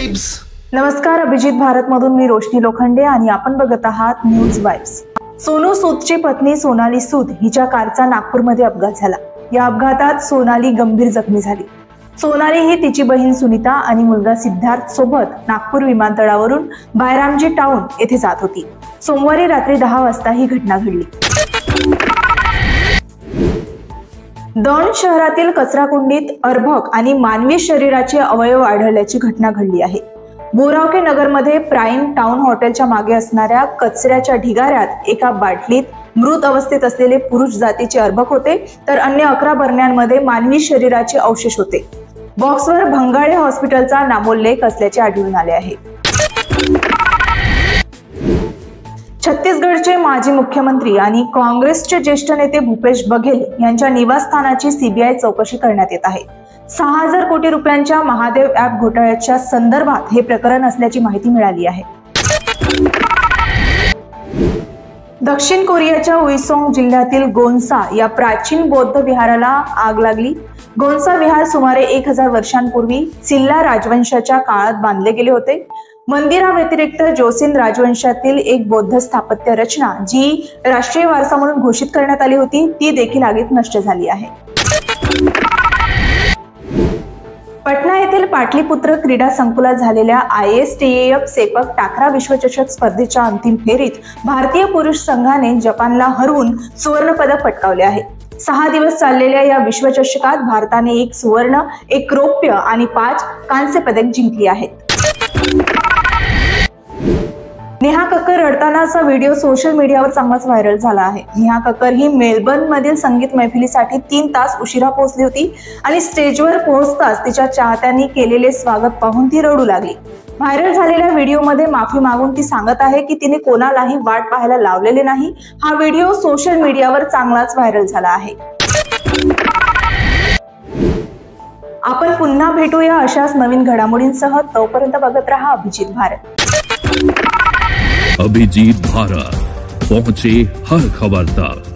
Vibes. नमस्कार, अभिजित भारत मधून मी रोशनी लोखंडे आणि आपण बघत आहात न्यूज वाइब्स. सोनू सूदची पत्नी सोनाली सूद हिच्या कारचा नागपूरमध्ये अपघात झाला. या अपघातात सोनाली गंभीर जखमी झाली. सोनाली ही तिची बहीण सुनीता आणि मुलगा सिद्धार्थ सोबत नागपूर विमानतळावरून बायरामजी टाउन येथे जात होती. सोमवारी रात्री 10 वाजता ही घटना घडली. दौंड शहरातील कचराकुंडीत अर्भक आणि मानवी शरीराचे अवयव आढळल्याची घटना घडली आहे. बोरावके नगरमध्ये प्राईम टाउन हॉटेलच्या मागे असणाऱ्या कचऱ्याच्या ढिगाऱ्यात एका बाटलीत मृत अवस्थेत असलेले पुरुष जातीचे अर्भक होते, तर अन्य 11 बरण्यांमध्ये मानवी शरीराचे अवशेष होते. बॉक्सवर भंगाळे हॉस्पिटलचा नामोल्लेख असल्याचे आढळून आले आहे. छत्तीसगडचे माजी मुख्यमंत्री आणि काँग्रेसचे ज्येष्ठ नेते भूपेश बघेल यांच्या निवासस्थानाची सीबीआय चौकशी करण्यात येत आहे. 6,000 कोटी रुपयांच्या महादेव ॲप घोटाळ्याच्या संदर्भात हे प्रकरण असल्याची माहिती मिळाली आहे. दक्षिण कोरियाच्या उइसोंग जिल्ह्यातील गोन्सा या प्राचीन बौद्ध विहाराला आग लागली. गोन्सा विहार सुमारे 1000 वर्षांपूर्वी सिल्ला राजवंशाच्या काळात बांधले गेले होते. मंदिराव्यतिरिक्त जोसिन राजवंशातील एक बौद्ध स्थापत्य रचना जी राष्ट्रीय वारसा म्हणून घोषित करण्यात आली होती ती देखील आगीत नष्ट झाली आहे. पटना येथील पाटलीपुत्र क्रीडा संकुलात झालेल्या ISTAF सेपक टाकरा विश्वचषक स्पर्धेच्या अंतिम फेरीत भारतीय पुरुष संघाने जपानला हरवून सुवर्ण पदक पटकावले आहे. 6 दिवस चाललेल्या या विश्वचषकात भारताने 1 सुवर्ण, 1 रौप्य आणि 5 कांस्य पदक जिंकली आहेत. नेहा कक्कर रडतानाचा व्हिडिओ सोशल मीडियावर चांगलाच व्हायरल झाला आहे. नेहा कक्कर ही मेलबर्न मधील संगीत मैफिलीसाठी 3 तास उशिरा पोहोचली होती आणि स्टेजवर पोहोचताच तिच्या चाहत्यांनी केलेले स्वागत पाहून ती रडू लागली. व्हायरल झालेल्या व्हिडिओमध्ये माफी मागून ती सांगत आहे की तिने कोणालाही वाट पाहायला लावलेले नाही. हा व्हिडिओ सोशल मीडियावर चांगलाच व्हायरल झाला आहे. आपण पुन्हा भेटूया अशाच नवीन घडामोडींसह. तोपर्यंत बघत रहा अभिजित भारत. अभिजीत भारत पहुंचे हर खबर तक.